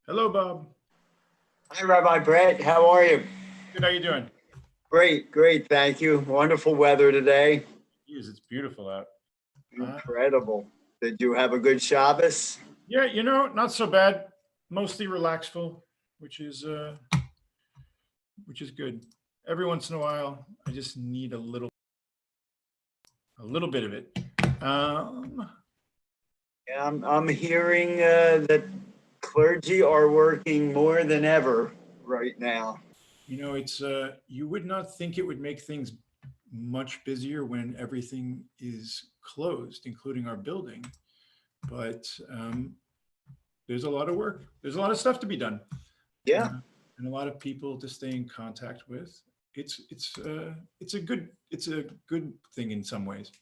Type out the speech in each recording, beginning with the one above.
Hello, Bob. Hi, Rabbi Brett. How are you? Good. How you doing? Great, great. Thank you. Wonderful weather today. Yes, it's beautiful out. Incredible. Did you have a good Shabbos? Yeah, not so bad. Mostly relaxful, which is good. Every once in a while, I just need a little bit of it. Yeah, I'm hearing that clergy are working more than ever right now. It's you would not think it would make things much busier when everything is closed, including our building, but there's a lot of work. There's a lot of stuff to be done. Yeah. And a lot of people to stay in contact with. It's a good thing in some ways.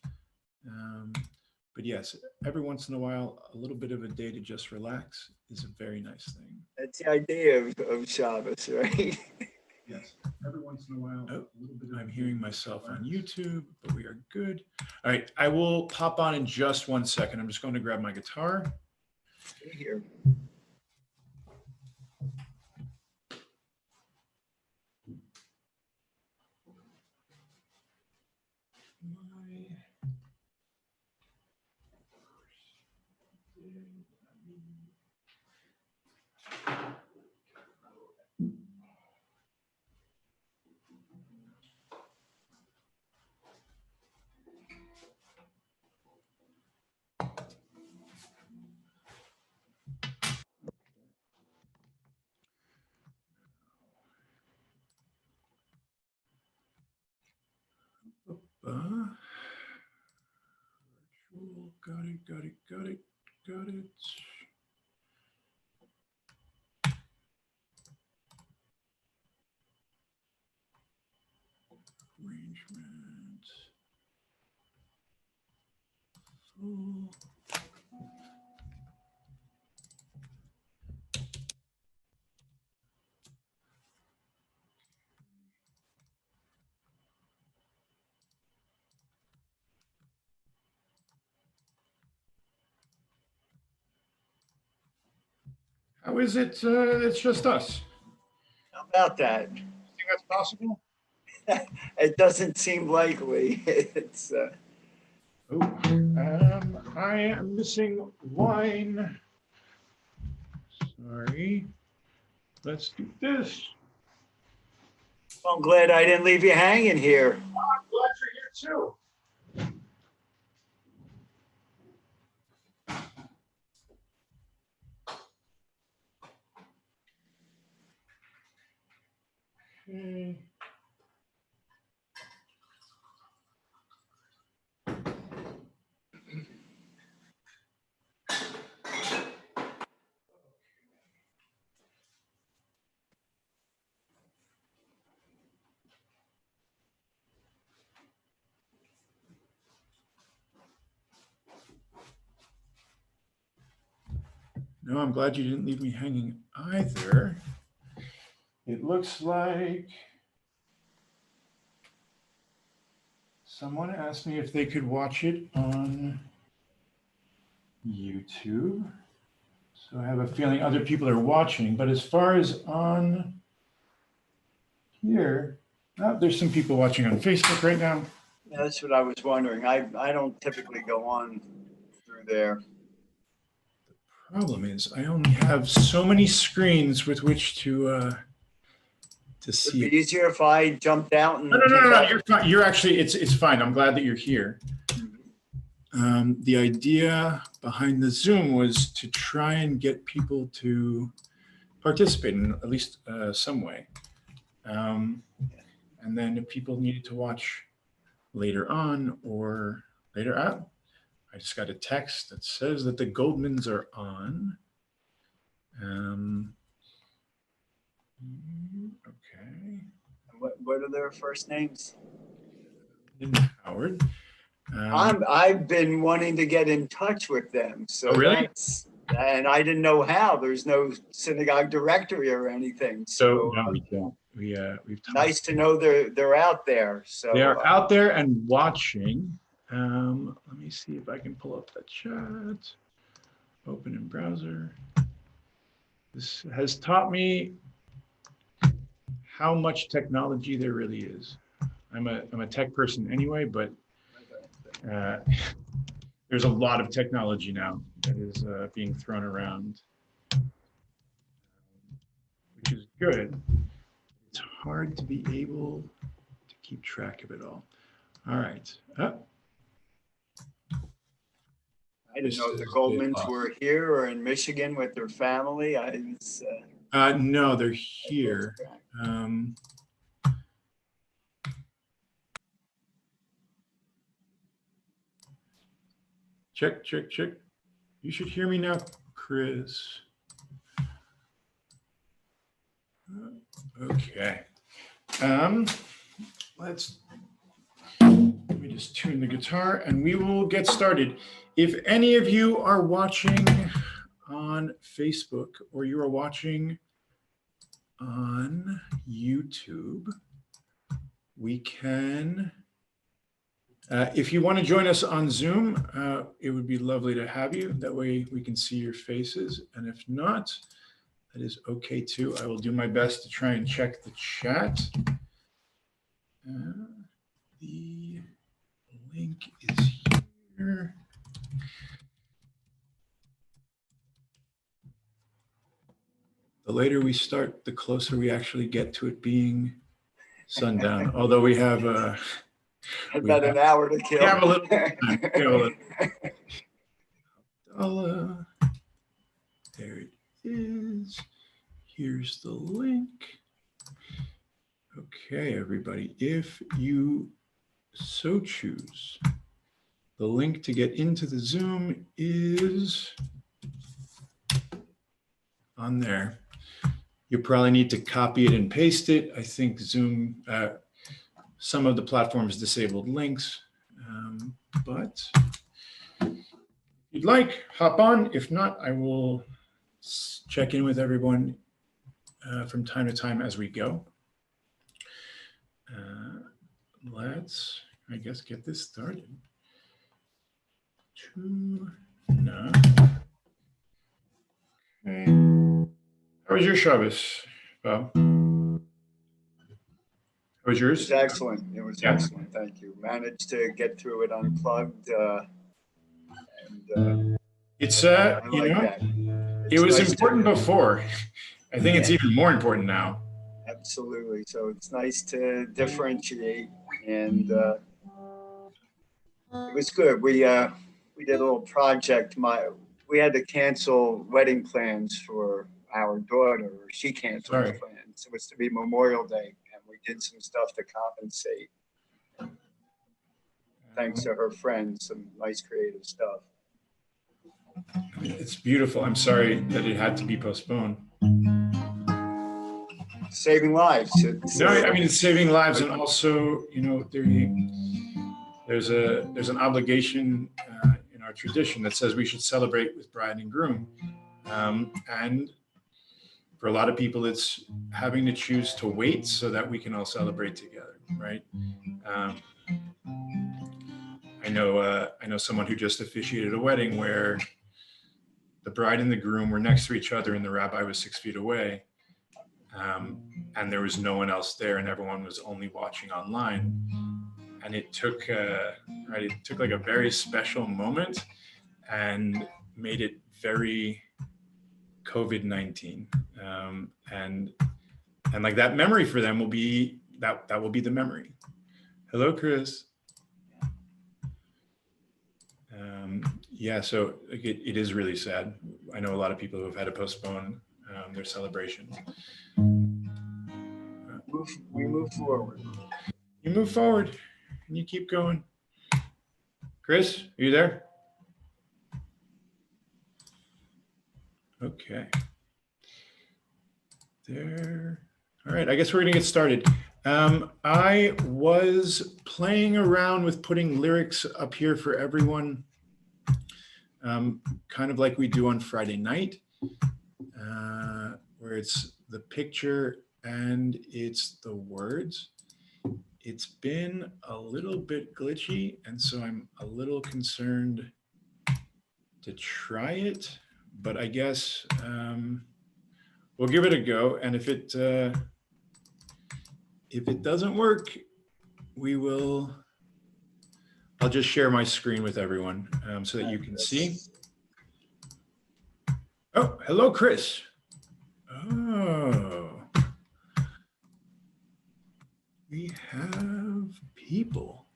But yes, every once in a while, a little bit of a day to just relax is a very nice thing. That's the idea of Shabbos, right? Yes, every once in a while. Oh, I'm hearing myself on YouTube, but we are good. All right, I will pop on in just 1 second. I'm just going to grab my guitar. Stay here. Got it. Arrangement. Full. How is it? It's just us. How about that? You think that's possible? It doesn't seem likely. It's I am missing wine. Sorry. Let's do this. I'm glad I didn't leave you hanging here. I'm glad you're here too. Okay. No, I'm glad you didn't leave me hanging either. It looks like someone asked me if they could watch it on YouTube. So I have a feeling other people are watching, but as far as on here, there's some people watching on Facebook right now. Yeah, that's what I was wondering. I don't typically go on through there. Problem is, I only have so many screens with which to see It'd be it. easier if I jumped out and. No. You're fine. You're actually, it's fine. I'm glad that you're here. The idea behind the Zoom was to try and get people to participate in at least some way. And then if people needed to watch later on or later out, I just got a text that says that the Goldmans are on. Okay. What are their first names? Howard. I've been wanting to get in touch with them. So oh, really? And I didn't know how. There's no synagogue directory or anything. So no, we don't. We've nice to know they're out there. So they are out there and watching. Let me see if I can pull up the chat. Open in browser. This has taught me how much technology there really is. I'm a tech person anyway, but there's a lot of technology now that is being thrown around, which is good. It's hard to be able to keep track of it all. All right. I didn't know if the Goldmans were here or in Michigan with their family. No, they're here. Check, check, check. You should hear me now, Chris. Okay. Let me just tune the guitar and we will get started. If any of you are watching on Facebook or you are watching on YouTube, we can, if you want to join us on Zoom, it would be lovely to have you. That way we can see your faces. And if not, that is okay too. I will do my best to try and check the chat. The link is here. The later we start, the closer we actually get to it being sundown. Although we have about an hour to kill. We have a little time. Havdallah. There it is. Here's the link. Okay, everybody, if you so choose, the link to get into the Zoom is on there. You probably need to copy it and paste it. I think Zoom, some of the platforms disabled links, but if you'd like, hop on. If not, I will check in with everyone from time to time as we go. Let's, I guess, get this started. Okay. How was your Shabbos, Bob? How was yours? It was excellent. It was excellent. Thank you. Managed to get through it unplugged. It's I you like know, that. it was important before. I think it's even more important now. Absolutely. So it's nice to differentiate, and it was good. We did a little project. We had to cancel wedding plans for our daughter. She canceled the plans. It was to be Memorial Day, and we did some stuff to compensate. Thanks to her friends, some nice creative stuff. It's beautiful. I'm sorry that it had to be postponed. Saving lives. No, I mean, it's saving lives, and also, you know, there's an obligation in our tradition that says we should celebrate with bride and groom, and for a lot of people, it's having to choose to wait so that we can all celebrate together, right? I know someone who just officiated a wedding where the bride and the groom were next to each other and the rabbi was 6 feet away, and there was no one else there, and everyone was only watching online. And it took like a very special moment and made it very COVID-19, and like that memory for them will be that will be the memory. Hello, Chris. Yeah, so it is really sad. I know a lot of people who have had to postpone their celebrations. We move forward. You move forward and you keep going. Chris, are you there? Okay. There. All right, I guess we're gonna get started. I was playing around with putting lyrics up here for everyone, kind of like we do on Friday night, where it's the picture and it's the words. it's been a little bit glitchy, and so I'm a little concerned to try it, but I guess we'll give it a go. And if it doesn't work, I'll just share my screen with everyone so that you can see. Oh, hello, Chris. Oh, we have people.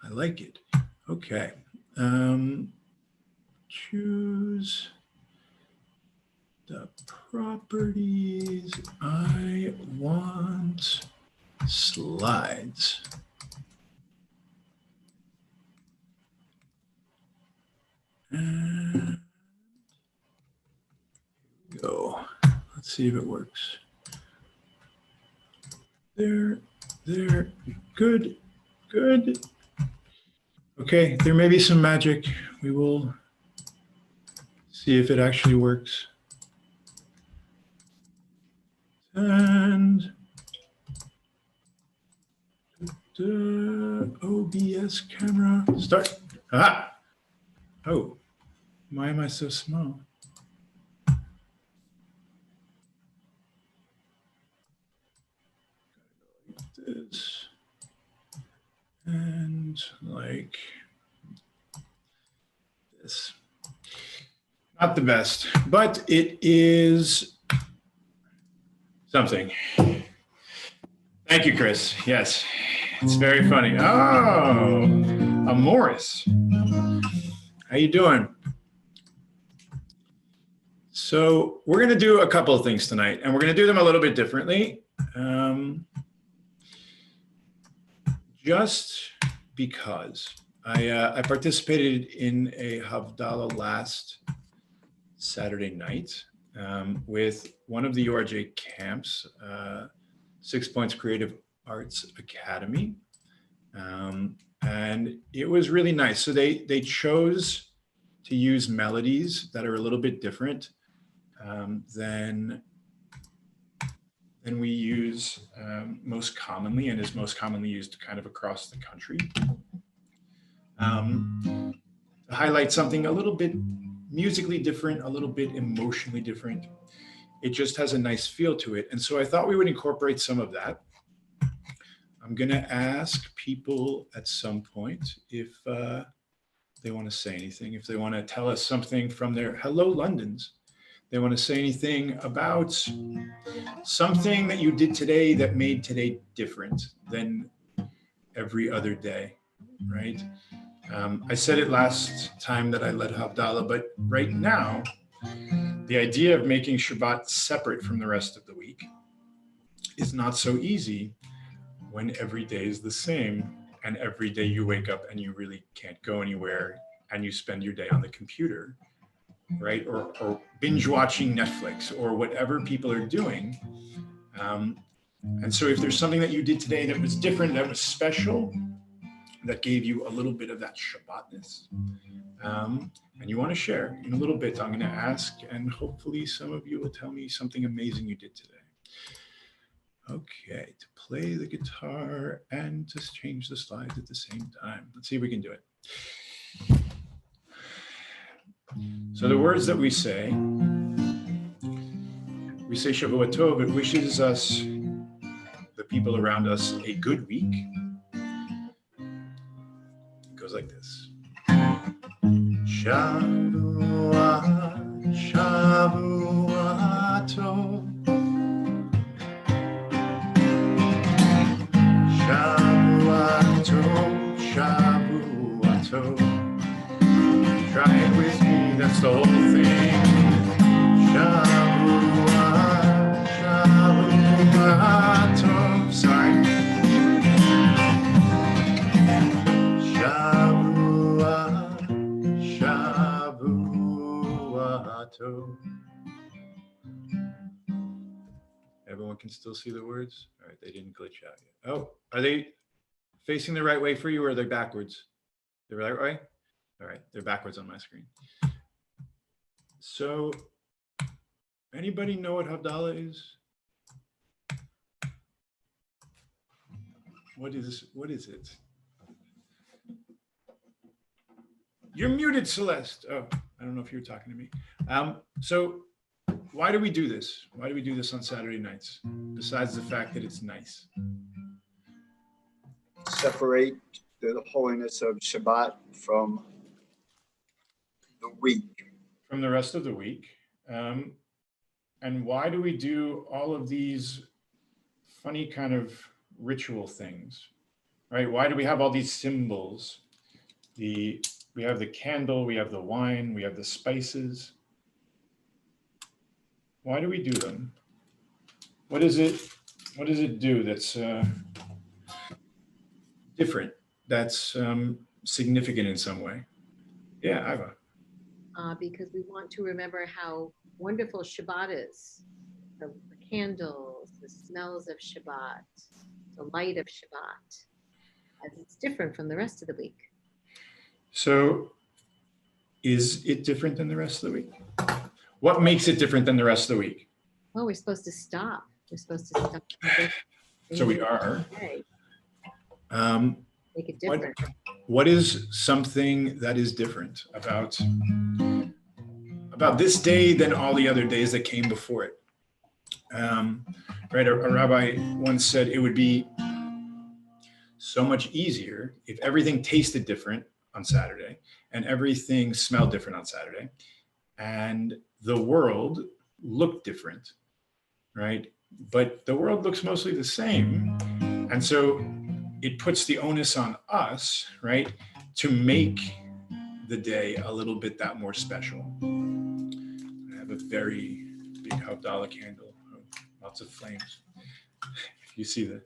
I like it. Okay. Choose the properties. I want slides. And go. Let's see if it works. There, good, good. Okay, there may be some magic. We will see if it actually works. And the OBS camera, start. Ah, oh, why am I so small? This and like this. Not the best, but it is something. Thank you, Chris. Yes, it's very funny. Oh, a Morris. How you doing? So we're going to do a couple of things tonight, and we're going to do them a little bit differently. Just because I participated in a Havdallah last Saturday night with one of the URJ camps, 6 Points Creative Arts Academy. And it was really nice. So they chose to use melodies that are a little bit different than we use most commonly, and is most commonly used kind of across the country. To highlight something a little bit musically different, a little bit emotionally different. It just has a nice feel to it. And so I thought we would incorporate some of that. I'm gonna ask people at some point if they wanna say anything, if they wanna tell us something from their Hello Londons. They wanna say anything about something that you did today that made today different than every other day, right? I said it last time that I led Havdallah, but right now, the idea of making Shabbat separate from the rest of the week is not so easy when every day is the same, and every day you wake up and you really can't go anywhere and you spend your day on the computer, right? Or binge watching Netflix or whatever people are doing. And so if there's something that you did today that was different, that was special, that gave you a little bit of that Shabbatness, and you want to share in a little bit, I'm going to ask, and hopefully some of you will tell me something amazing you did today. Okay, to play the guitar and to change the slides at the same time. Let's see if we can do it. So the words that we say Shavua Tov. It wishes us, the people around us, a good week. It goes like this. Shavua, Shavua Tov. Shavua Tov, Shavua Tov. Try it with me, that's the whole thing. Shavua, Shavua Tov. Sorry. Shavua, Shavua Tov. Everyone can still see the words? All right, they didn't glitch out yet. Oh, are they facing the right way for you, or are they backwards? The right way? All right, they're backwards on my screen. So, anybody know what Havdallah is? What is it? You're muted, Celeste. Oh, I don't know if you're talking to me. So why do we do this? Why do we do this on Saturday nights? Besides the fact that it's nice. Separate the holiness of Shabbat from the week. From the rest of the week. And why do we do all of these funny kind of ritual things, right? Why do we have all these symbols? We have the candle, we have the wine, we have the spices. Why do we do them? What does it do that's different, that's significant in some way? Yeah, Iva. Because we want to remember how wonderful Shabbat is. The candles, the smells of Shabbat, the light of Shabbat, as it's different from the rest of the week. So is it different than the rest of the week? What makes it different than the rest of the week? Well, we're supposed to stop. We're supposed to stop. So we are. Make it different. What is something that is different about this day than all the other days that came before it? Right, a rabbi once said it would be so much easier if everything tasted different on Saturday and everything smelled different on Saturday and the world looked different, right? But the world looks mostly the same. And so it puts the onus on us, right, to make the day a little bit that more special. I have a very big Havdallah candle, lots of flames. You see that?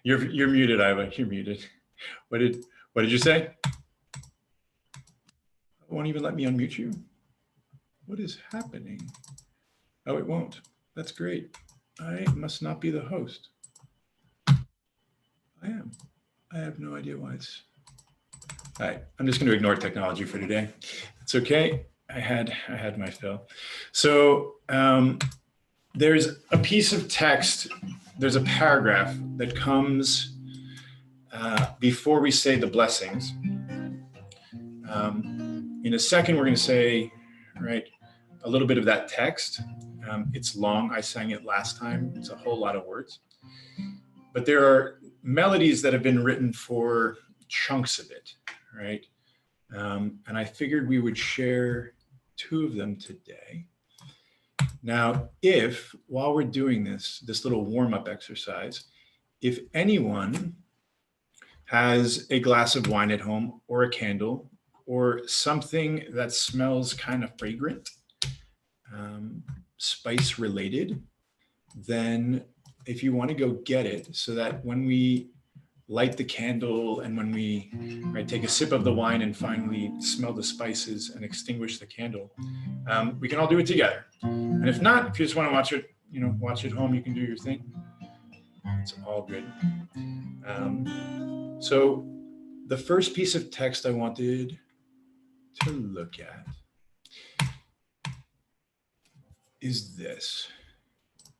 You're muted, Iva. You're muted. What did you say? It won't even let me unmute you. What is happening? Oh, it won't. That's great. I must not be the host. I am. I have no idea why it's. All right, I'm just going to ignore technology for today. It's okay. I had my fill. So there's a piece of text. There's a paragraph that comes before we say the blessings. In a second, we're going to say, right, a little bit of that text. It's long. I sang it last time. It's a whole lot of words. But there are melodies that have been written for chunks of it, right? And I figured we would share two of them today. Now, if while we're doing this little warm-up exercise, if anyone has a glass of wine at home or a candle or something that smells kind of fragrant, spice related, then if you want to go get it so that when we light the candle and when we take a sip of the wine and finally smell the spices and extinguish the candle, we can all do it together. And if not, if you just want to watch it, watch at home, you can do your thing. It's all good. So the first piece of text I wanted to look at is this.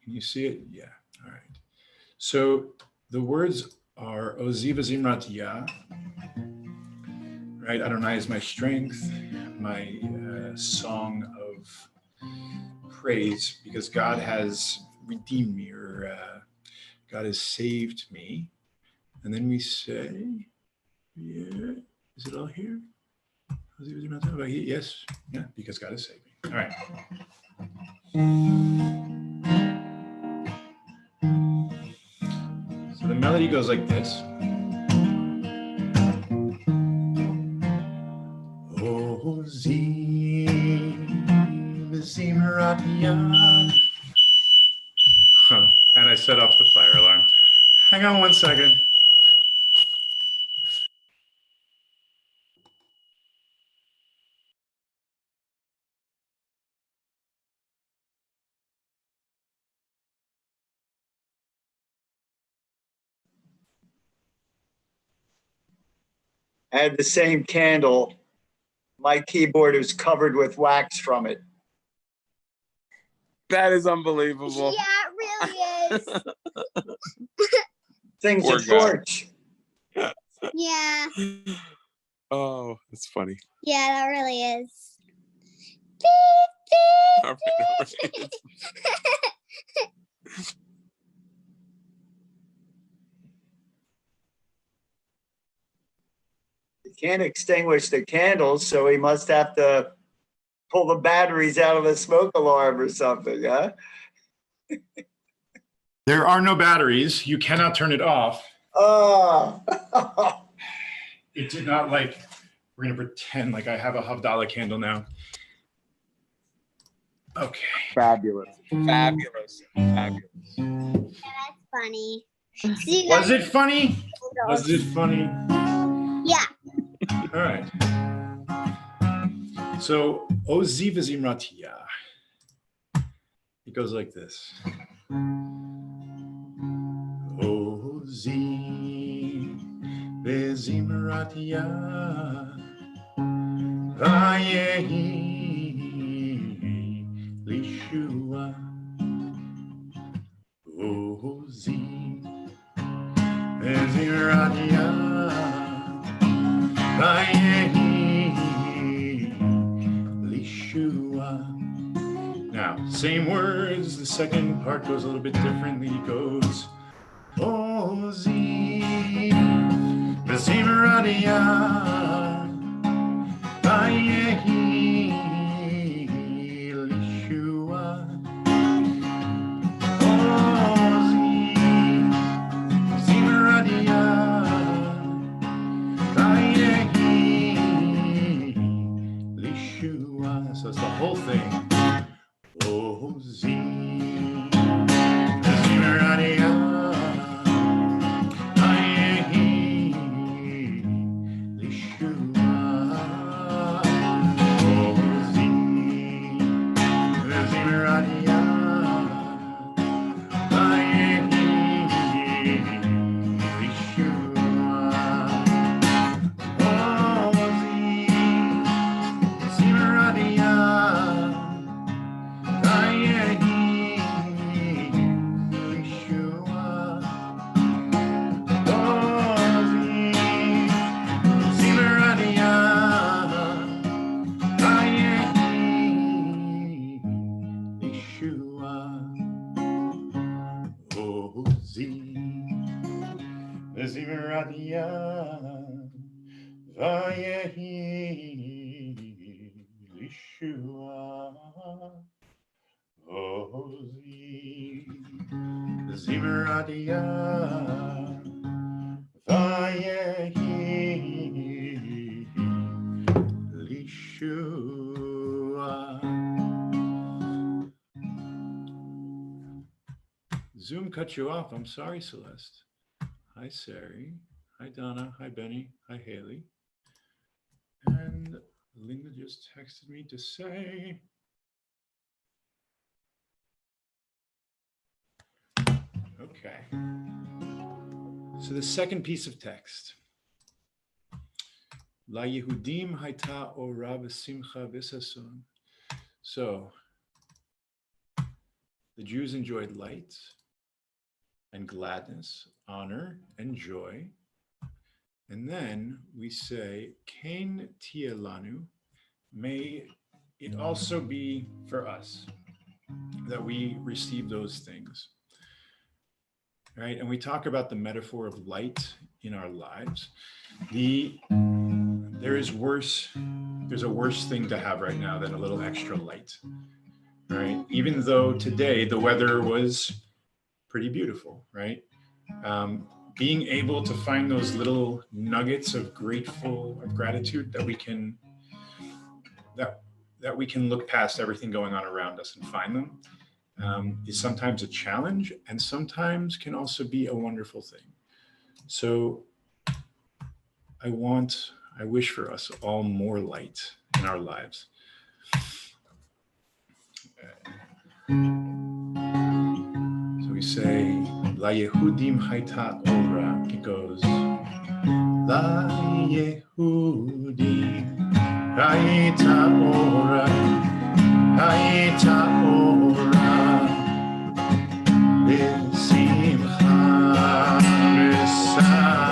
Can you see it? Yeah. All right. So the words are Oziva Zimrat Yah, right? Adonai is my strength, my song of praise, because God has redeemed me, or God has saved me. And then we say, yeah, is it all here? Yes, yeah, because God has saved me. All right. So the melody goes like this. Oh, and I set off the fire alarm. Hang on 1 second. I had the same candle. My keyboard is covered with wax from it. That is unbelievable. Yeah, it really is. Thing's a torch. Yeah. Oh, that's funny. Yeah, that really is. All right. You can't extinguish the candles, so he must have to pull the batteries out of the smoke alarm or something, huh? There are no batteries. You cannot turn it off. Oh. It did not like, we're going to pretend like I have a Havdallah candle now. Okay. Fabulous. Fabulous. Fabulous. That's funny. See, Was it funny? Was it funny? Yeah. All right. So, O Ziva Zimratia. It goes like this. O Ziva Zimratia. Vayehi Lishua. O Ziva Zimratia. Now, same words. The second part goes a little bit differently. It goes, Ozi, Bezimradia, Bayehi, Lishua. Ozi, Bezimradia, so it's the whole thing. Oh, Zoom cut you off. I'm sorry, Celeste. Hi, Sari. Hi, Donna. Hi, Benny. Hi, Haley. And Linda just texted me to say, okay. So the second piece of text. La Yehudim Haita Ora V'Simcha V'Sason. So the Jews enjoyed light and gladness, honor and joy. And then we say, Kain Tielanu, may it also be for us that we receive those things. Right? And we talk about the metaphor of light in our lives. There's a worse thing to have right now than a little extra light. Right? Even though today the weather was pretty beautiful, right? Being able to find those little nuggets of gratitude that we can look past everything going on around us and find them is sometimes a challenge and sometimes can also be a wonderful thing. So I wish for us all more light in our lives. So we say, La Yehudim Haita Ora. It goes, La Yehudim Haita Ora, Haita Ora, V'Simcha V'Sason.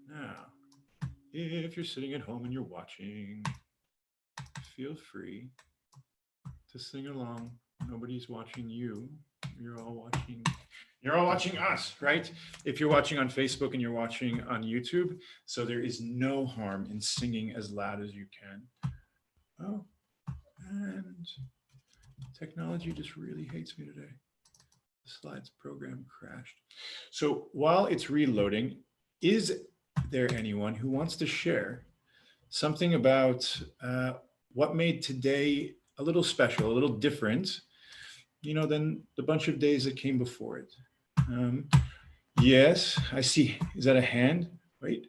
Now, if you're sitting at home and you're watching, feel free to sing along. Nobody's watching you. You're all watching us, right? If you're watching on Facebook and you're watching on YouTube, so there is no harm in singing as loud as you can. Oh, and technology just really hates me today. The slides program crashed. So while it's reloading, is there anyone who wants to share something about what made today a little special, a little different, than the bunch of days that came before it? Yes, I see. Is that a hand? Wait.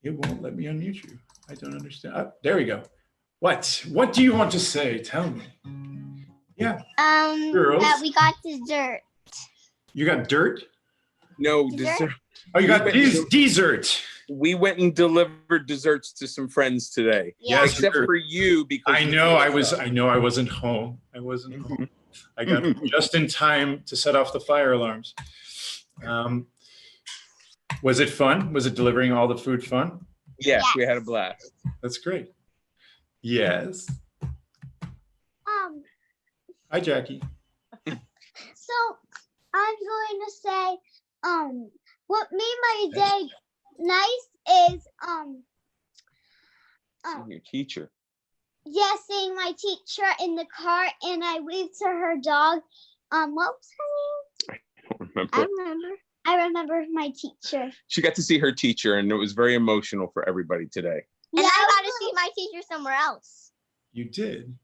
It won't let me unmute you. I don't understand. Oh, there we go. What do you want to say? Tell me. Yeah. Girls. That we got dessert. You got dirt? No, Dessert? dessert. Oh, you got We went- dessert. We went and delivered desserts to some friends today. Yeah. Yes, Except sure. for you, because I know I wasn't home. I wasn't home. I got just in time to set off the fire alarms. Was it fun? Was it delivering all the food fun? Yes, we had a blast. That's great. Yes. Um, Hi, Jackie. so I'm going to say, what made my day nice is, Your teacher. seeing my teacher in the car, and I waved to her dog. What was her name? I don't remember. I remember my teacher. She got to see her teacher, and it was very emotional for everybody today. And I got to see my teacher somewhere else. You did.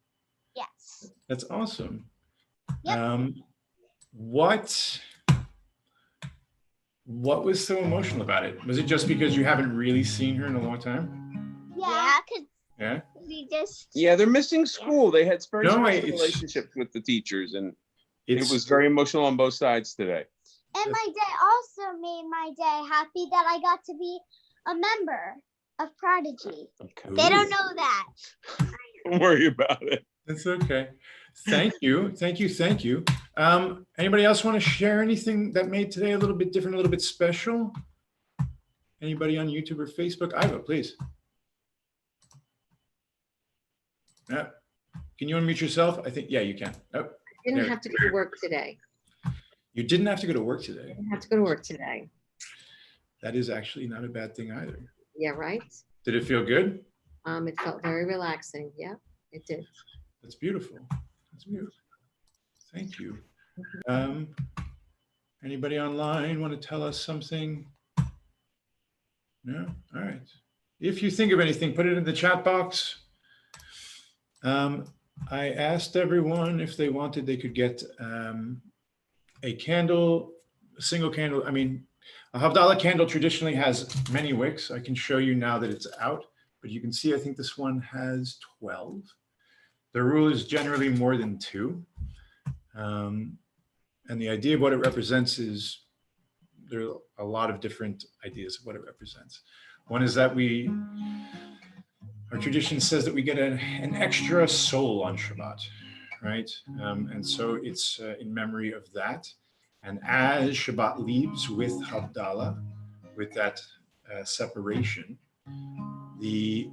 Yes. That's awesome. Yep. What was so emotional about it? Was it just because you haven't really seen her in a long time? Yeah, because Yeah. we just. Yeah, they're missing school. They had very No, special it's- relationships with the teachers, and It it was very emotional on both sides today. And my day also made my day happy that I got to be a member of Prodigy. Okay. They don't know that. Don't worry about it. That's okay. Thank you. Thank you. Anybody else want to share anything that made today a little bit different, a little bit special? Anybody on YouTube or Facebook? Iva, please. Yeah. Can you unmute yourself? I think, yeah, you can. Oh, Didn't There. have to go to work today. you didn't have to go to work today. Didn't have to go to work today. That is actually not a bad thing either. Yeah, right? Did it feel good? It felt very relaxing. Yeah, it did. That's beautiful. That's beautiful. Thank you. Anybody online want to tell us something? No? All right. If you think of anything, put it in the chat box. I asked everyone if they wanted, they could get a candle, a single candle. I mean, a Havdallah candle traditionally has many wicks. I can show you now that it's out, but you can see, I think this one has 12. The rule is generally more than 2. And the idea of what it represents is, there are a lot of different ideas of what it represents. One is that our tradition says that we get an extra soul on Shabbat, right? And so it's in memory of that. And as Shabbat leaves with Havdallah, with that separation, the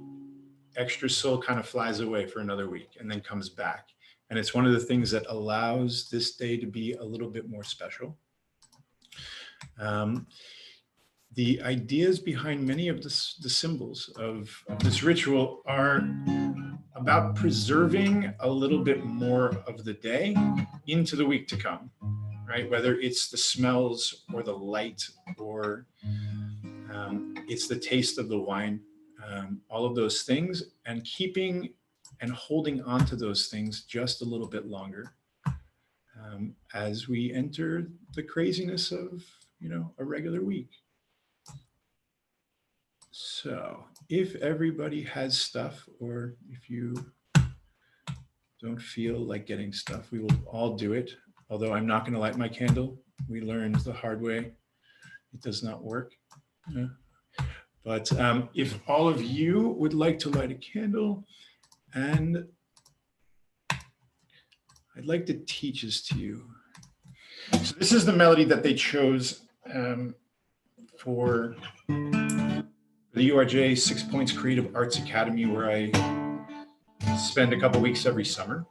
extra soul kind of flies away for another week and then comes back. And it's one of the things that allows this day to be a little bit more special. The ideas behind many of the symbols of this ritual are about preserving a little bit more of the day into the week to come, right? Whether it's the smells or the light or it's the taste of the wine, all of those things, and keeping and holding on to those things just a little bit longer as we enter the craziness of, a regular week. So if everybody has stuff, or if you don't feel like getting stuff, we will all do it. Although I'm not going to light my candle. We learned the hard way. It does not work. Yeah. But if all of you would like to light a candle, and I'd like to teach this to you. So this is the melody that they chose for the URJ 6 Points Creative Arts Academy, where I spend a couple weeks every summer.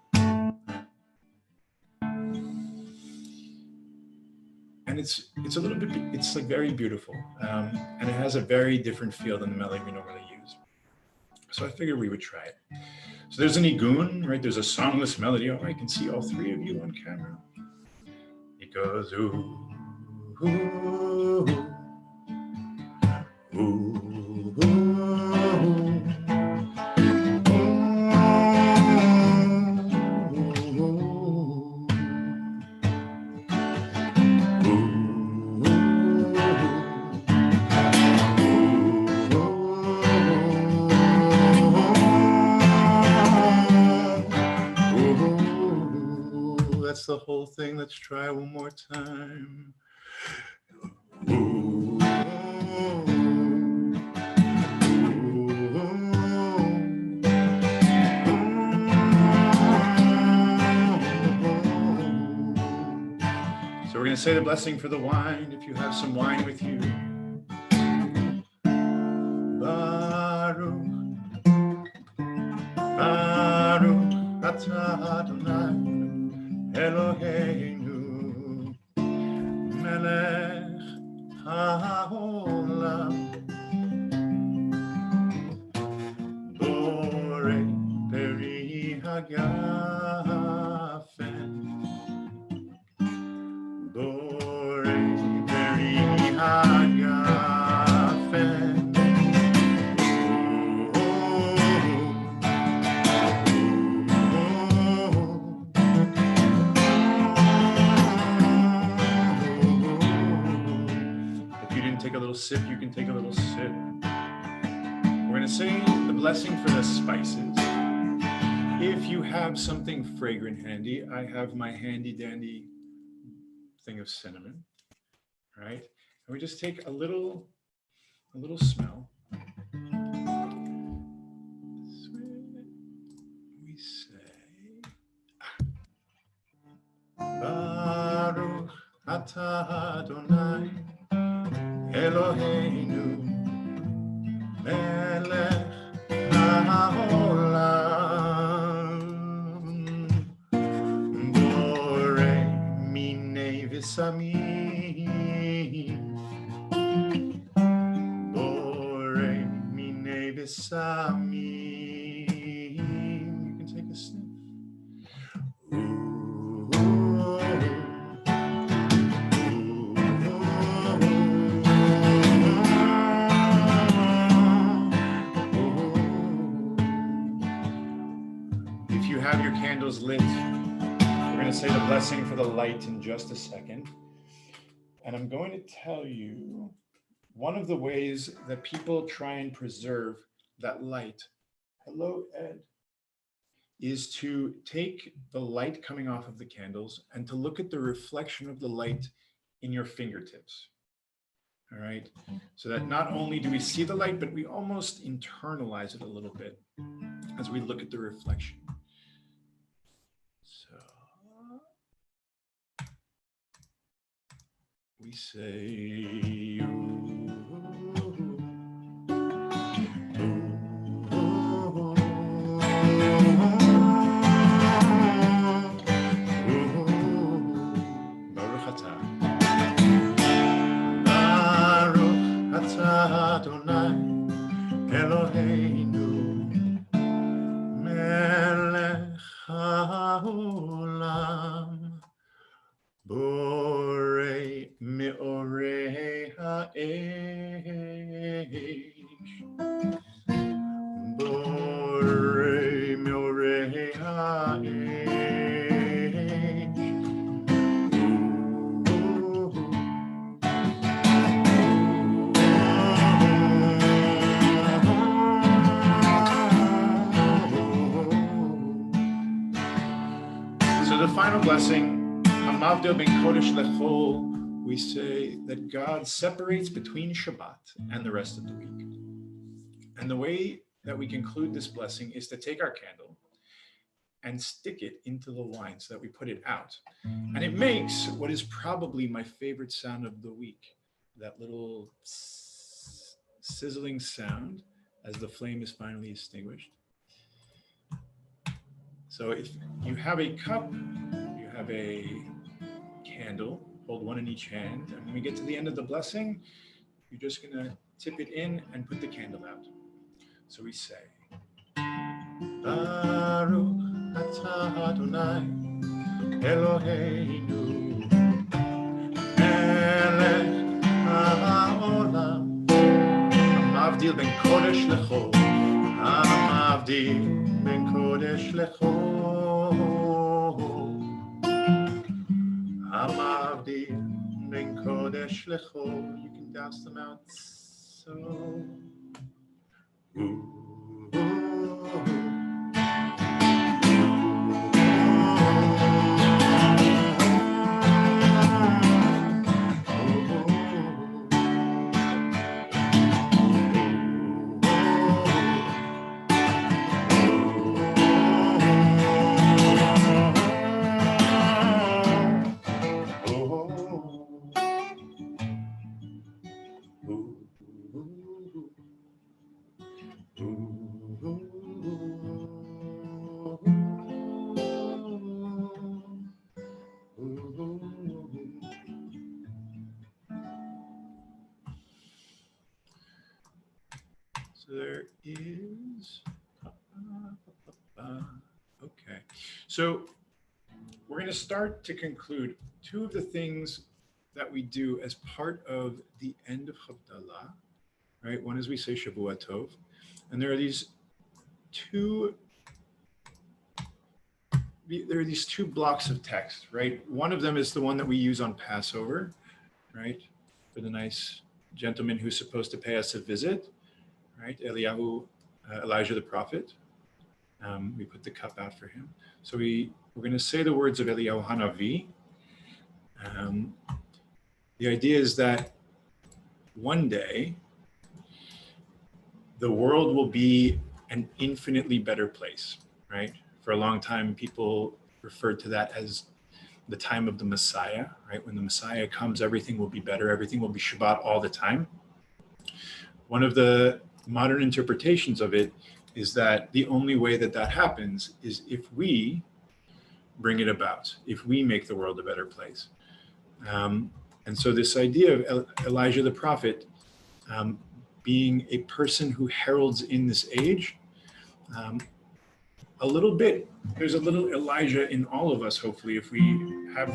And it's a little bit, it's like very beautiful. And it has a very different feel than the melody we normally use. So I figured we would try it. So there's an igun, right? There's a songless melody. Oh, I can see all three of you on camera. It goes, ooh, ooh, ooh, ooh, ooh. That's the whole thing. Let's try one more time. Ooh, So we're going to say the blessing for the wine, if you have some wine with you. Baruch, Baruch atah Adonai Eloheinu melech haolam borei peri hagafen borei peri hagafen. Take a little sip, you can take a little sip. We're going to say the blessing for the spices. If you have something fragrant handy, I have my handy dandy thing of cinnamon, right? And we just take a little smell. We say, Baruch atah Adonai Eloheinu melech haolam borei minei v'samim borei minei v'samim. You can take a sniff. Have your candles lit. We're going to say the blessing for the light in just a second. And I'm going to tell you one of the ways that people try and preserve that light. Hello, Ed. Is to take the light coming off of the candles and to look at the reflection of the light in your fingertips. All right. So that not only do we see the light, but we almost internalize it a little bit as we look at the reflection. So we say, Baruch atah Adonai Eloheinu melech So the final blessing, Hamavdil ben Kodesh lechol, we say that God separates between Shabbat and the rest of the week. And the way that we conclude this blessing is to take our candle and stick it into the wine so that we put it out. And it makes what is probably my favorite sound of the week, that little sizzling sound as the flame is finally extinguished. So if you have a cup, you have a candle, hold one in each hand. And when we get to the end of the blessing, you're just gonna tip it in and put the candle out. So we say, Baruch atah Adonai Eloheinu melech haolam hamavdil ben kodesh lechol hamavdil ben kodesh lechol hamavdil ben kodesh lechol. You can douse them out. So there is, okay. So we're going to start to conclude two of the things that we do as part of the end of Havdallah, right? One is we say Shavua Tov, and there are these two blocks of text, right? One of them is the one that we use on Passover, right? For the nice gentleman who's supposed to pay us a visit, right? Elijah the prophet. We put the cup out for him. So we're going to say the words of Eliyahu Hanavi. The idea is that one day the world will be an infinitely better place, right? For a long time, people referred to that as the time of the Messiah, right? When the Messiah comes, everything will be better. Everything will be Shabbat all the time. One of the modern interpretations of it is that the only way that that happens is if we bring it about, if we make the world a better place. And so this idea of Elijah the prophet being a person who heralds in this age, there's a little Elijah in all of us, hopefully, if we have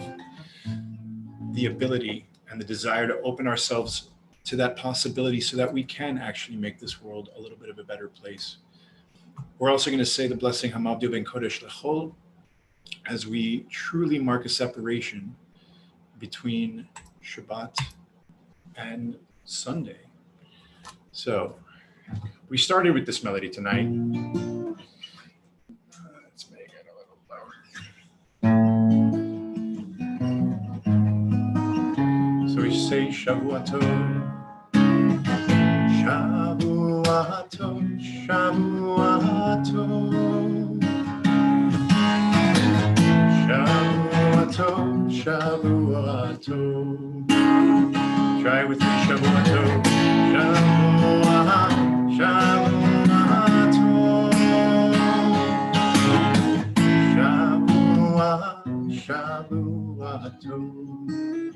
the ability and the desire to open ourselves to that possibility so that we can actually make this world a little bit of a better place. We're also going to say the blessing Hamavdil ben Kodesh lechol as we truly mark a separation between Shabbat and Sunday. So we started with this melody tonight. Let's make it a little lower. So we say Shavua Tov, Shavua Tov, Shavua Tov, Shavua Tov, Shavua Tov. Try with me, Shavua Tov, Shavua, Shavua Tov, Shavua, Shavua Tov.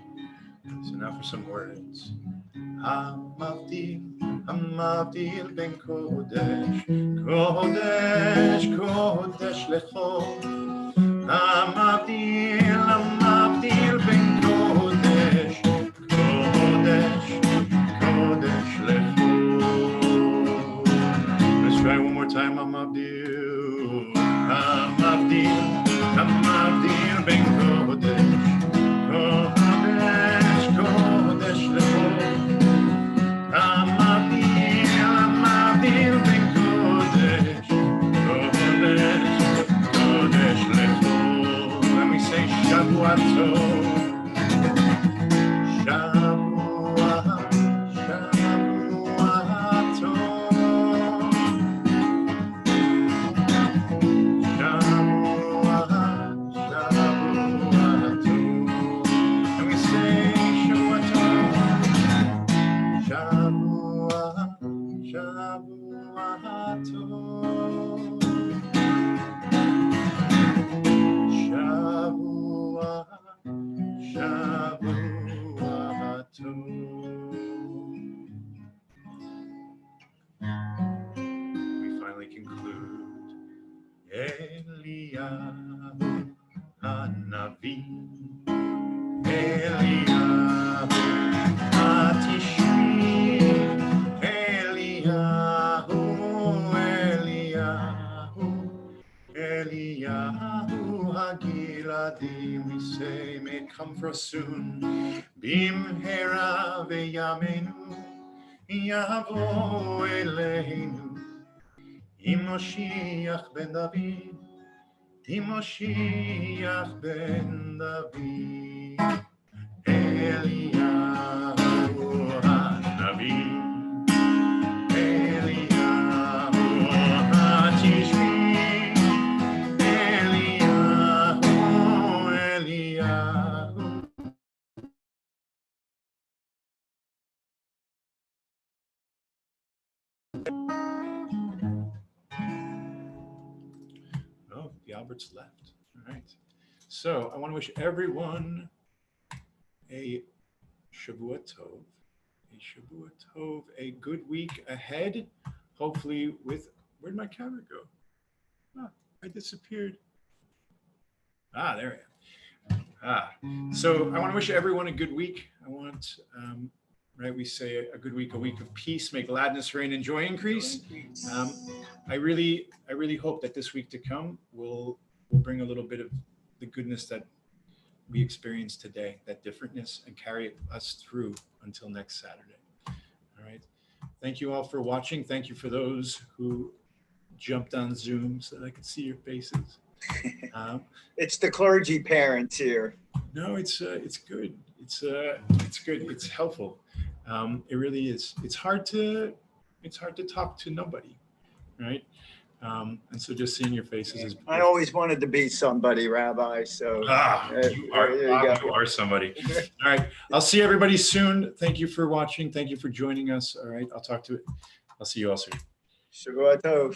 So now for some words. Hamavdil ben Kodesh, Kodesh, Kodesh lechol. Hamavdil ben Kodesh, Kodesh, Kodesh lechol. Let's try one more time. Hamavdil And we say Shabbat we finally conclude. Eliyahu Hanavi, Eliyahu Hatishmi, Eliyahu, Eliyahu, Eliyahu Hagiladi. We say, may it come for us soon. Bimhera veyamenu, Yavo Eleinu, Imoshiach ben David, Imoshiach ben David, Eliyahu Hanavi, Eliyahu Hatishmi, Eliyahu, Eliyahu. Oh, the Alberts left. All right. So I want to wish everyone a Shavua Tov, a good week ahead. Hopefully with, where'd my camera go? Ah, I disappeared. Ah, there I am. So I want to wish everyone a good week. I want, right, we say a good week, a week of peace, make gladness reign and joy increase. I really hope that this week to come will bring a little bit of the goodness that we experienced today, that differentness, and carry us through until next Saturday. All right. Thank you all for watching. Thank you for those who jumped on Zoom so that I could see your faces. It's the clergy parents here. No, it's good. It's good. It's helpful. It really is. It's hard to talk to nobody, right? And so just seeing your faces is. I always wanted to be somebody, Rabbi. So you are somebody. All right. I'll see everybody soon. Thank you for watching. Thank you for joining us. All right. I'll see you all soon. Shavua Tov.